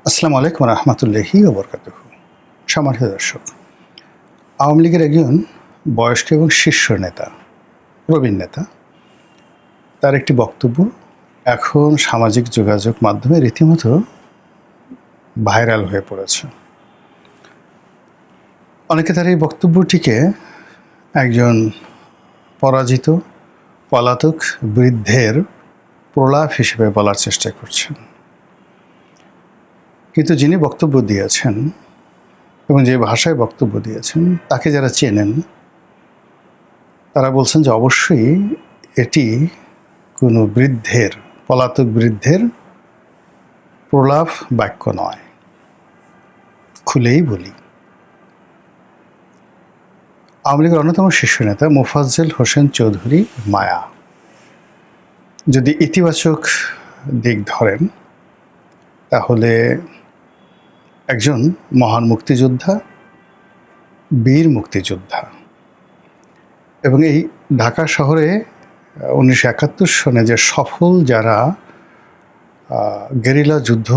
আসসালামু আলাইকুম রহমতুল্লাহি ওয়া বারাকাতুহু। সম্মানিত দর্শক, আওয়ামী লীগের একজন বয়স্ক এবং শীর্ষ নেতা, প্রবীণ নেতা, তার একটি বক্তব্য এখন সামাজিক যোগাযোগ মাধ্যমে রীতিমতো ভাইরাল হয়ে পড়েছে। অনেকে তার এই বক্তব্যটিকে একজন পরাজিত পলাতক বৃদ্ধের প্রলাপ হিসেবে বলার চেষ্টা করছেন, কিন্তু যিনি বক্তব্য দিয়েছেন এবং যে ভাষায় বক্তব্য দিয়েছেন তাকে যারা চেনেন তারা বলছেন যে অবশ্যই এটি কোনো বৃদ্ধের, পলাতক বৃদ্ধের প্রলাপ বাক্য নয়। খুলেই বলি, আওয়ামী লীগের অন্যতম শীর্ষ নেতা মোফাজ্জেল হোসেন চৌধুরী মায়া যদি ইতিবাচক দিক ধরেন তাহলে একজন মহান মুক্তিযোদ্ধা, বীর মুক্তিযোদ্ধা, এবং এই ঢাকা শহরে 1971 সনে যে সফল যারা গেরিলা যুদ্ধ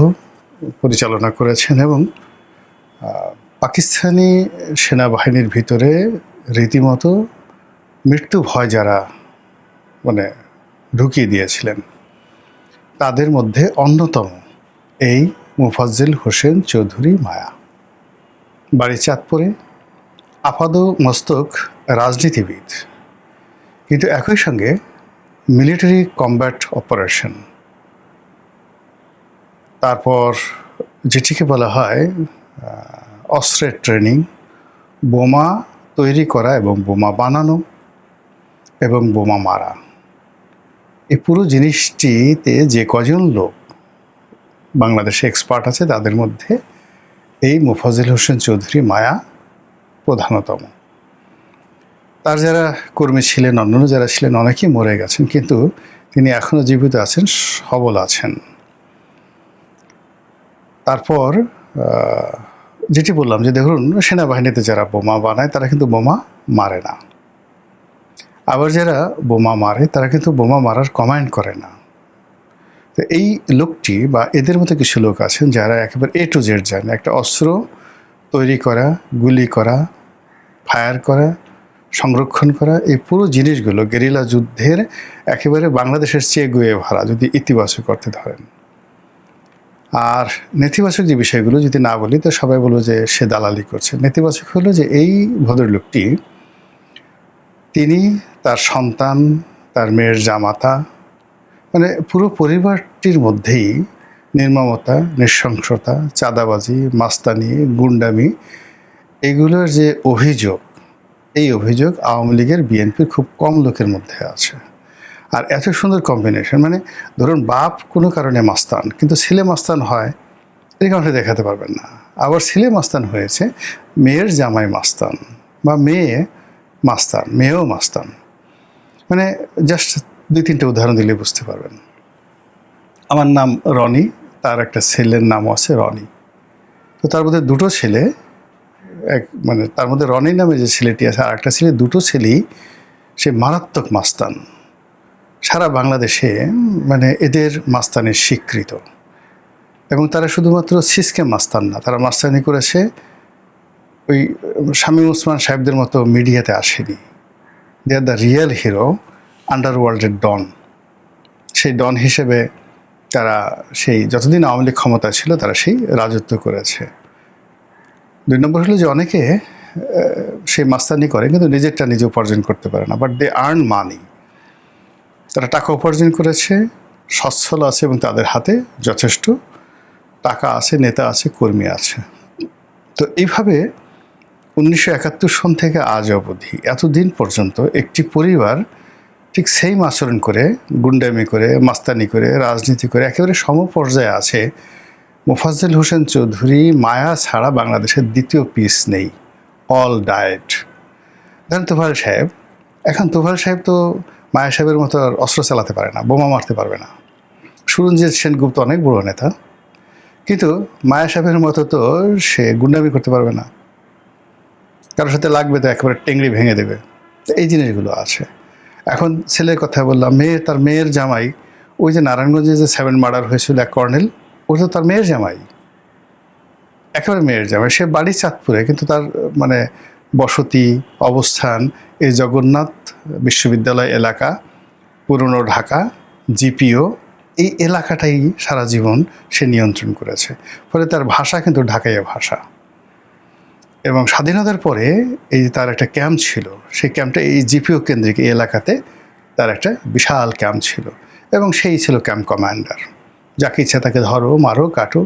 পরিচালনা করেছেন এবং পাকিস্তানি সেনাবাহিনীর ভিতরে রীতিমতো মৃত্যু ভয় যারা ঢুকিয়ে দিয়েছিলেন, তাদের মধ্যে অন্যতম এই মোফাজ্জেল হোসেন চৌধুরী মায়া। বাড়ি চাঁদপুরে, আপাদ মস্তক রাজনীতিবিদ, কিন্তু একই সঙ্গে মিলিটারি কমব্যাট অপারেশন, তারপর যেটিকে বলা হয় অস্ত্রের ট্রেনিং, বোমা তৈরি করা এবং বোমা বানানো এবং বোমা মারা, এই পুরো জিনিসটিতে যে কজন লোক বাংলাদেশে এক্সপার্ট আছে তাদের মধ্যে এই মোফাজ্জেল হোসেন চৌধুরী মায়া প্রধানতম। তার যারা কর্মী ছিলেন, অন্যান্য যারা ছিলেন, অনেকেই মরে গেছেন, কিন্তু তিনি এখনও জীবিত আছেন, সবল আছেন। তারপর যেটি বললাম যে দেখুন, সেনাবাহিনীতে যারা বোমা বানায় তারা কিন্তু বোমা মারে না, আবার যারা বোমা মারে তারা কিন্তু বোমা মারার কমান্ড করে না। তো এই লোকটি বা এদের মতো কিছু লোক আছেন যারা একেবারে A to Z জানে একটা অস্ত্র তৈরি করা, গুলি করা, ফায়ার করা, সংরক্ষণ করা, এই পুরো জিনিসগুলো গেরিলা যুদ্ধের একেবারে বাংলাদেশের চে গুয়েভারা যদি ইতিবাচক অর্থে ধরেন। আর নেতিবাচক যে বিষয়গুলো যদি না বলি তো সবাই বলবো যে সে দালালি করছে। নেতিবাচক হলো যে এই ভদ্রলোকটি, তিনি তার সন্তান, তার মেয়ের জামাতা, পুরো পরিবারটির মধ্যেই নির্মমতা, নৃশংসতা, চাঁদাবাজি, মাস্তানি, গুন্ডামি, এগুলোর যে অভিযোগ, এই অভিযোগ আওয়ামী লীগের, বিএনপির খুব কম লোকের মধ্যে আছে। আর এত সুন্দর কম্বিনেশন, ধরুন বাপ কোনো কারণে মাস্তান কিন্তু ছেলে মাস্তান হয়, এরকম আপনি দেখাতে পারবেন না। আবার ছেলে মাস্তান হয়েছে, মেয়ের জামাই মাস্তান, বা মেয়ে মাস্তান, মেয়েও মাস্তান। জাস্ট 2-3টে উদাহরণ দিলে বুঝতে পারবেন। আমার নাম রনি, তার একটা ছেলের নামও আছে রনি। তো তার মধ্যে দুটো ছেলে, তার মধ্যে রনি নামে যে ছেলেটি আছে আর একটা ছেলে, দুটো ছেলেই সে মারাত্মক মাস্তান। সারা বাংলাদেশে এদের মাস্তানি স্বীকৃত, এবং তারা শুধুমাত্র সিস্টেম মাস্তান না, তারা মাস্তানি করেছে ওই শামীম ওসমান সাহেবদের মতো মিডিয়াতে আসেনি। দে আর দ্য রিয়েল হিরো, আন্ডারওয়ার্ল্ডের ডন। সেই ডন হিসেবে তারা সেই যতদিন আওয়ামী লীগ ক্ষমতা ছিল তারা সেই রাজত্ব করেছে। 2 নম্বর হলো যে অনেকে সেই মাস্তানি করে কিন্তু নিজেরটা নিজে উপার্জন করতে পারে না, বাট দে আর্ন মানি। তারা টাকা উপার্জন করেছে, সচ্ছল আছে এবং তাদের হাতে যথেষ্ট টাকা আছে, নেতা আছে, কর্মী আছে। তো এইভাবে 1971 সন থেকে আজ অবধি এতদিন পর্যন্ত একটি পরিবার ঠিক সেই আচরণ করে, গুন্ডামি করে, মাস্তানি করে, রাজনীতি করে একেবারে সমপর্যায়ে আছে। মোফাজ্জেল হোসেন চৌধুরী মায়া ছাড়া বাংলাদেশের দ্বিতীয় পিস নেই, অল ডায়েট। ধরেন তোফায়েল সাহেব, এখন তোফায়েল সাহেব তো মায়া সাহেবের মতো অস্ত্র চালাতে পারে না, বোমা মারতে পারবে না। সুরঞ্জিত সেনগুপ্ত অনেক বড় নেতা, কিন্তু মায়া সাহেবের মতো তো সে গুন্ডামি করতে পারবে না, কারোর সাথে লাগবে তো একেবারে টেংরি ভেঙে দেবে। তো এই জিনিসগুলো আছে। এখন ছেলের কথা বললাম, তার মেয়ের জামাই, ওই যে নারায়ণগঞ্জে যে 7 মার্ডার হয়েছিল এক কর্নেল, ওটা তো তার মেয়ের জামাই। একেবারে মেয়ের জামাই। সে বাড়ি চাঁদপুরে, কিন্তু তার মানে বসতি অবস্থান এই জগন্নাথ বিশ্ববিদ্যালয় এলাকা, পুরনো ঢাকা, জিপিও, এই এলাকাটাই সারা জীবন সে নিয়ন্ত্রণ করেছে। ফলে তার ভাষা কিন্তু ঢাকাইয়া ভাষা। এবং স্বাধীনতার পরে এই যে তার একটা ক্যাম্প ছিল, সেই ক্যাম্পটা এই জিপিও কেন্দ্রিক এই এলাকাতে তার একটা বিশাল ক্যাম্প ছিল, এবং সেই ছিল ক্যাম্প কমান্ডার। যাকে ইচ্ছা তাকে ধরো, মারো, কাটো।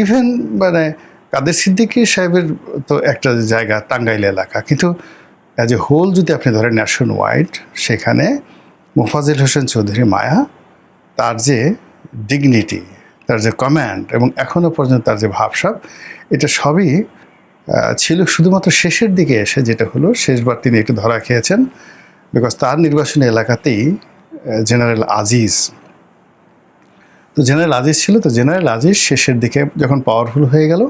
ইভেন মানে কাদের সিদ্দিকী সাহেবের তো একটা জায়গা টাঙ্গাইল এলাকা, কিন্তু অ্যাজ এ হোল যদি আপনি ধরেন ন্যাশন ওয়াইড, সেখানে মোফাজ্জেল হোসেন চৌধুরী মায়া, তার যে ডিগনিটি, তার যে কমান্ড, এবং এখনও পর্যন্ত তার যে ভাবসাব, এটা সবই ছিল শুধুমাত্র শেষের দিকে এসে, যেটা হলো শেষবার তিনি একটু ধরা খেয়েছেন, বিকজ তার নির্বাচনী এলাকাতেই জেনারেল আজিজ, তো জেনারেল আজিজ ছিল, তো জেনারেল আজিজ শেষের দিকে যখন পাওয়ারফুল হয়ে গেল,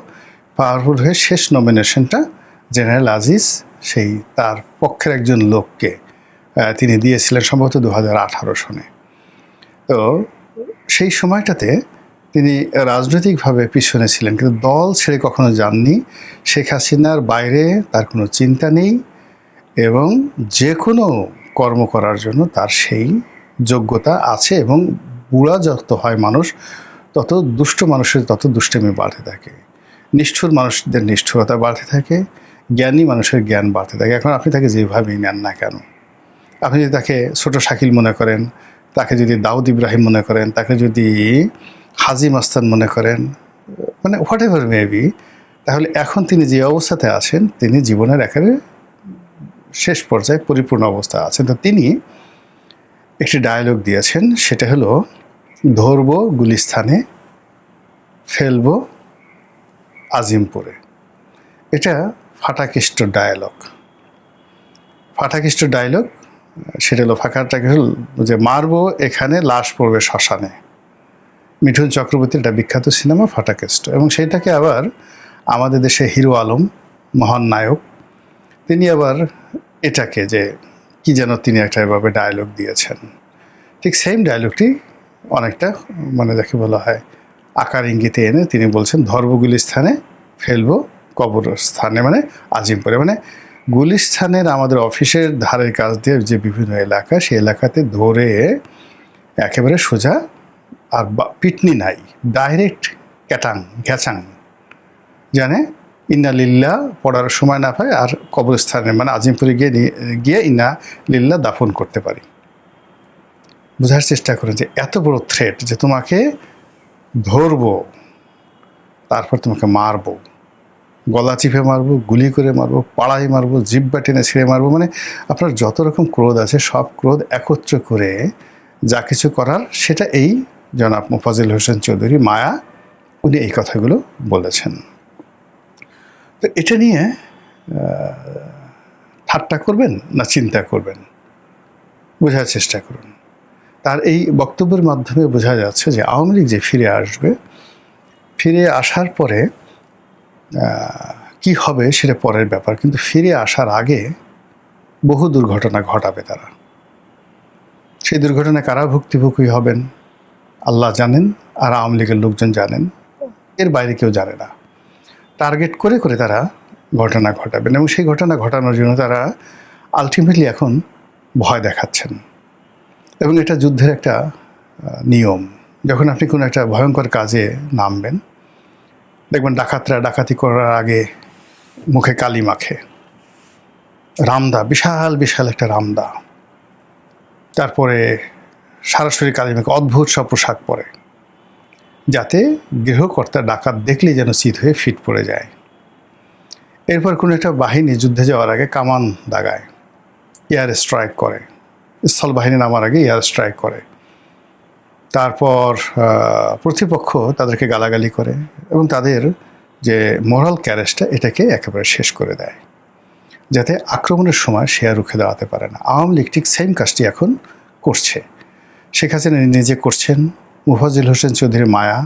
পাওয়ারফুল হয়ে শেষ নমিনেশনটা জেনারেল আজিজ সেই তার পক্ষের একজন লোককে তিনি দিয়েছিলেন, সম্ভবত 2018 সনে। তো সেই সময়টাতে তিনি রাজনৈতিকভাবে পিছনে ছিলেন, কিন্তু দল ছেড়ে কখনো যাননি। শেখ হাসিনার বাইরে তার কোনো চিন্তা নেই, এবং যে কোনো কর্ম করার জন্য তার সেই যোগ্যতা আছে। এবং বুড়া যত হয় মানুষ, তত দুষ্ট মানুষের তত দুষ্টামি বাড়তে থাকে, নিষ্ঠুর মানুষদের নিষ্ঠুরতা বাড়তে থাকে, জ্ঞানী মানুষের জ্ঞান বাড়তে থাকে। এখন আপনি তাকে যেভাবেই নেন না কেন, আপনি যদি তাকে ছোট শাকিল মনে করেন, তাকে যদি দাউদ ইব্রাহিম মনে করেন, তাকে যদি হাজি মাস্তান মনে করেন, মানে হোয়াট এভার মেবি, তাহলে এখন তিনি যে অবস্থাতে আছেন, তিনি জীবনের একেবারে শেষ পর্যায়ে পরিপূর্ণ অবস্থা আছেন। তো তিনি একটি ডায়ালগ দিয়েছেন, সেটা হলো ধরব গুলিস্তানে, ফেলব আজিমপুরে। এটা ফাটাকেষ্ট ডায়ালগ, ফাটাকেষ্ট ডায়ালগ। সেটা হলো ফাঁকাটাকে যে মারবো এখানে, লাশ পড়বে শ্মশানে। মিঠুন চক্রবর্তীর একটা বিখ্যাত সিনেমা ফাটাকেষ্ট, এবং সেইটাকে আবার আমাদের দেশে হিরো আলম, মহান নায়ক, তিনি আবার এটাকে যে কি যেন তিনি একটা এভাবে ডায়ালগ দিয়েছেন, ঠিক সেম ডায়ালগটি অনেকটা মানে যাকে বলা হয় আকার ইঙ্গিতে এনে তিনি বলছেন ধরব গুলিস্থানে, ফেলবো কবরস্থানে, মানে আজিমপুরে। মানে গুলিস্থানের আমাদের অফিসের ধারের কাছ দিয়ে যে বিভিন্ন এলাকা, সেই এলাকাতে ধরে একেবারে সোজা, আর পিটনি নাই, ডাইরেক্ট ক্যাটাং ঘ্যাচাং, জানে ইন্না লিল্লা পড়ার সময় না পায়, আর কবরস্থানে মানে আজিমপুরে গিয়ে ইন্না লিল্লা দাফন করতে পারি। বোঝার চেষ্টা করেন যে এত বড় থ্রেট, যে তোমাকে ধরবো, তারপর তোমাকে মারবো, গলা চিপে মারবো, গুলি করে মারবো, পাড়াই মারবো, জিব্বা টেনে ছিঁড়ে মারবো, মানে আপনার যত রকম ক্রোধ আছে সব ক্রোধ একত্র করে যা কিছু করার, সেটা এই জনাব মোফাজ্জেল হোসেন চৌধুরী মায়া, উনি এই কথাগুলো বলেছেন। তো এটা নিয়ে ঠাট্টা করবেন না চিন্তা করবেন, বোঝার চেষ্টা করুন। তার এই বক্তব্যের মাধ্যমে বোঝা যাচ্ছে যে আওয়ামী লীগ যে ফিরে আসবে, ফিরে আসার পরে কি হবে সেটা পরের ব্যাপার, কিন্তু ফিরে আসার আগে বহু দুর্ঘটনা ঘটাবে তারা। সেই দুর্ঘটনায় কারা ভুক্তভোগী হবেন আল্লাহ জানেন, আর আওয়ামী লীগের লোকজন জানেন, এর বাইরে কেউ জানে না। টার্গেট করে করে তারা ঘটনা ঘটাবেন, এবং সেই ঘটনা ঘটানোর জন্য তারা আলটিমেটলি এখন ভয় দেখাচ্ছেন। এবং এটা যুদ্ধের একটা নিয়ম, যখন আপনি কোনো একটা ভয়ঙ্কর কাজে নামবেন, দেখবেন ডাকাতরা ডাকাতি করার আগে মুখে কালি মাখে, রামদা, বিশাল বিশাল একটা রামদা, তারপরে সরাসরি কালি মাখে অদ্ভুত সব পোশাক পরে, যাতে গৃহকর্তা ডাকাত দেখলেই যেন চিত হয়ে ফিট পড়ে যায়। এরপর কোনো একটা বাহিনী যুদ্ধে যাওয়ার আগে কামান দাগায়, এয়ার স্ট্রাইক করে, স্থলবাহিনী নামার আগে এয়ার স্ট্রাইক করে, তারপর প্রতিপক্ষ তাদেরকে গালাগালি করে, এবং তাদের যে মোরাল ক্যারেজটা এটাকে একেবারে শেষ করে দেয়, যাতে আক্রমণের সময় সে আর রুখে দাঁড়াতে পারে না। আওয়ামী লীগ ঠিক সেম কাজটি এখন করছে, শেখ হাসিনা নিজে করছেন, মোফাজ্জেল হোসেন চৌধুরী মায়া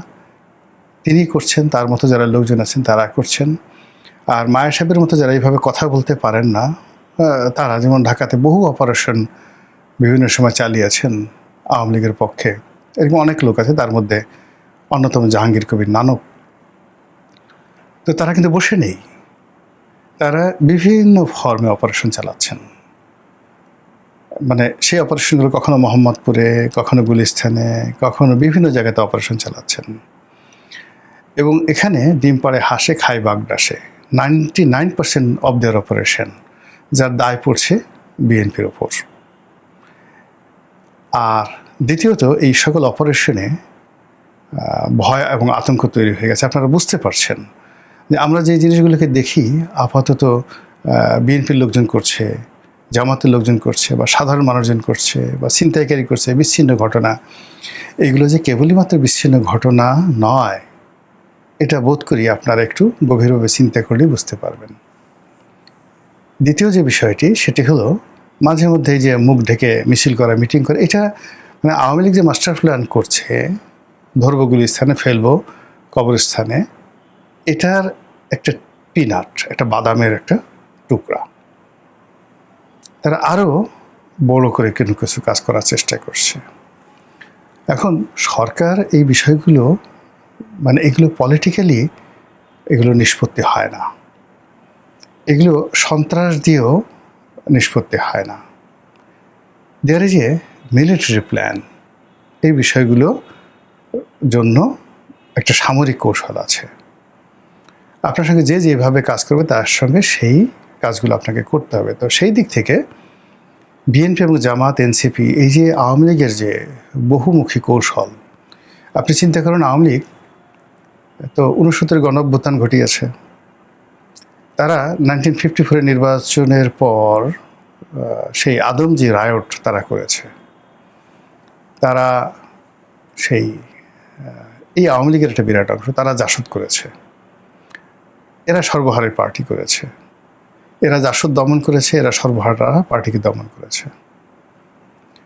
তিনি করছেন, তার মতো যারা লোকজন আছেন তারা করছেন। আর মায়া সাহেবের মতো যারা এইভাবে কথা বলতে পারেন না, তারা যেমন ঢাকাতে বহু অপারেশন বিভিন্ন সময় চালিয়েছেন আওয়ামী লীগের পক্ষে, এরকম অনেক লোক আছে, তার মধ্যে অন্যতম জাহাঙ্গীর কবির নানক। তো তারা কিন্তু বসে নেই, তারা বিভিন্ন ফর্মে অপারেশন চালাচ্ছেন। মানে সেই অপারেশনগুলো কখনো মোহাম্মদপুরে, কখনো গুলিস্তানে, কখনো বিভিন্ন জায়গাতে অপারেশন চালাচ্ছেন। এবং এখানে ডিম পাড়ে হাঁসে খায় বাগডাসে 99% অফ দেয়ার অপারেশন, যার দায় পড়ছে বিএনপির ওপর। আর দ্বিতীয়ত, এই সকল অপারেশনে ভয় এবং আতঙ্ক তৈরি হয়ে গেছে। আপনারা বুঝতে পারছেন যে আমরা যে জিনিসগুলোকে দেখি আপাতত বিএনপির লোকজন করছে, জামাতের লোকজন করছে, বা সাধারণ মানুষজন করছে, বা ছিনতাইকারী করছে, বিচ্ছিন্ন ঘটনা, এগুলো যে কেবলই মাত্র বিচ্ছিন্ন ঘটনা নয়, এটা বোধ করি আপনারা একটু গভীরভাবে চিন্তা করলেই বুঝতে পারবেন। দ্বিতীয় যে বিষয়টি, সেটি হলো মাঝে মধ্যে যে মুখ ঢেকে মিছিল করা, মিটিং করে, এটা মানে আওয়ামী লীগ যে মাস্টার প্ল্যান করছে, ধরবো গুলিস্তানে, ফেলবো কবরস্থানে, এটার একটা পিনাট, একটা বাদামের একটা টুকরা। তারা আরও বড় করে কিন্তু কিছু কাজ করার চেষ্টা করছে। এখন সরকার এই বিষয়গুলো, মানে এগুলো পলিটিক্যালি এগুলো নিষ্পত্তি হয় না, এগুলো সন্ত্রাস দিয়েও নিষ্পত্তি হয় না। There is a military plan. এই বিষয়গুলো জন্য একটা সামরিক কৌশল আছে। আপনার সঙ্গে যে যেভাবে কাজ করবে তার সঙ্গে সেই কাজগুলো আপনাকে করতে হবে। তো সেই দিক থেকে বিএনপি এবং জামাত, এনসিপি, এই যে আওয়ামী লীগের যে বহুমুখী কৌশল, আপনি চিন্তা করেন, আওয়ামী লীগ তো 69 গণঅভ্যুত্থান ঘটিয়েছে। তারা 1954 নির্বাচনের পর সেই আদমজি রায়ট তারা করেছে। তারা সেই এই আওয়ামী লীগের একটা বিরাট অংশ তারা জাসদ করেছে। এরা সর্বহারের পার্টি করেছে, এরা জাসদ দমন করেছে, এরা সর্বহারা পার্টিকে দমন করেছে।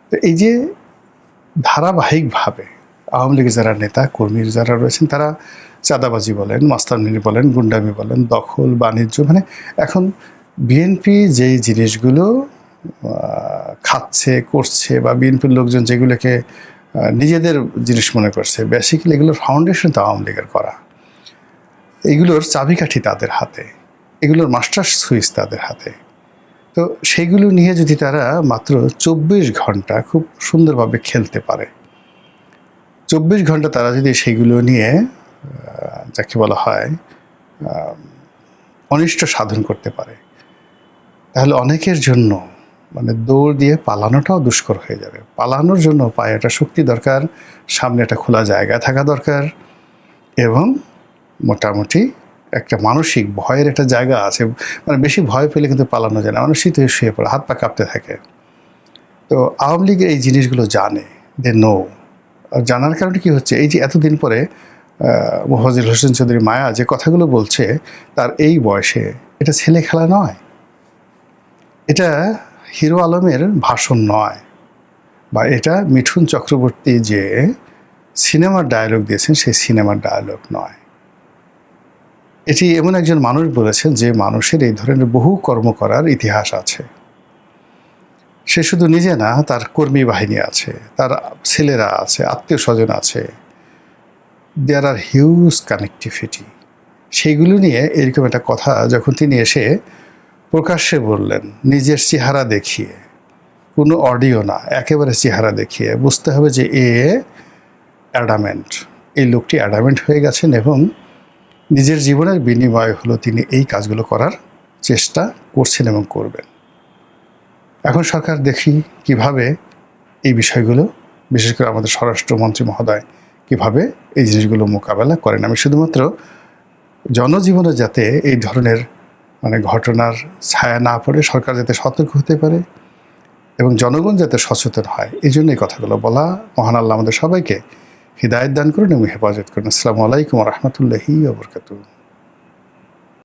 তো এই যে ধারাবাহিকভাবে আওয়ামী লীগের যারা নেতা কর্মী যারা রয়েছেন, তারা চাঁদাবাজি বলেন, মাস্তানগিরি বলেন, গুন্ডামি বলেন, দখল, বাণিজ্য, মানে এখন বিএনপি যেই জিনিসগুলো খাচ্ছে, করছে, বা বিএনপির লোকজন যেগুলোকে নিজেদের জিনিস মনে করছে, বেসিক্যালি এগুলোর ফাউন্ডেশন তো আওয়ামী লীগের করা। এগুলোর চাবিকাঠি তাদের হাতে, এগুলোর মাস্টার সুইচ তাদের হাতে। তো সেইগুলো নিয়ে যদি তারা মাত্র 24 ঘন্টা খুব সুন্দরভাবে খেলতে পারে, 24 ঘন্টা তারা যদি সেইগুলো নিয়ে যাকে বলা হয় অনিষ্ট সাধন করতে পারে, তাহলে অনেকের জন্য মানে দৌড় দিয়ে পালানোটাও দুষ্কর হয়ে যাবে। পালানোর জন্য পায়ে একটা শক্তি দরকার, সামনে একটা খোলা জায়গা থাকা দরকার, এবং মোটামুটি একটা মানসিক ভয়ের একটা জায়গা আছে। মানে বেশি ভয় পেলে কিন্তু পালানো যায় না, মানুষ শীত হয়ে শুয়ে পড়ে, হাত পা কাঁপতে থাকে। তো আওয়ামী লীগ এই জিনিসগুলো জানে, দে নো। আর জানার কারণে কি হচ্ছে, এই যে এতদিন পরে মোফাজ্জল হোসেন চৌধুরী মায়া যে কথাগুলো বলছে, তার এই বয়সে এটা ছেলে খেলা নয়, এটা হিরো আলমের ভাষণ নয়, বা এটা মিঠুন চক্রবর্তী যে সিনেমার ডায়ালগ দিয়েছেন সেই সিনেমার ডায়ালগ নয়। এটি এমন একজন মানুষ বলেছেন যে মানুষের এই ধরনের বহু কর্ম করার ইতিহাস আছে। সে শুধু নিজে না, তার কর্মী বাহিনী আছে, তার ছেলেরা আছে, আত্মীয় স্বজন আছে, দেয়ার আর হিউজ কানেক্টিভিটি। সেইগুলো নিয়ে এরকম একটা কথা যখন তিনি এসে প্রকাশ্যে বললেন, নিজের চেহারা দেখিয়ে, কোনো অডিও না, একেবারে চেহারা দেখিয়ে বুঝতে হবে যে অ্যাডামেন্ট, এই লোকটি অ্যাডামেন্ট হয়ে গেছেন, এবং নিজের জীবনের বিনিময় হলো তিনি এই কাজগুলো করার চেষ্টা করছেন এবং করবেন। এখন সরকার দেখি কিভাবে এই বিষয়গুলো, বিশেষ করে আমাদের স্বরাষ্ট্রমন্ত্রী মহোদয় কিভাবে এই জিনিসগুলো মোকাবেলা করেন। আমি শুধুমাত্র জনজীবনে যাতে এই ধরনের মানে ঘটনার ছায়া না পড়ে, সরকার যাতে সতর্ক হতে পারে এবং জনগণ যাতে সচেতন হয়, এই জন্য এই কথাগুলো বলা। মহান আল্লাহ আমাদের সবাইকে হিদায়াত দান করুন এবং হেফাজত করুন। আসসালামু আলাইকুম ওয়া রাহমাতুল্লাহি ওয়া বারাকাতুহু।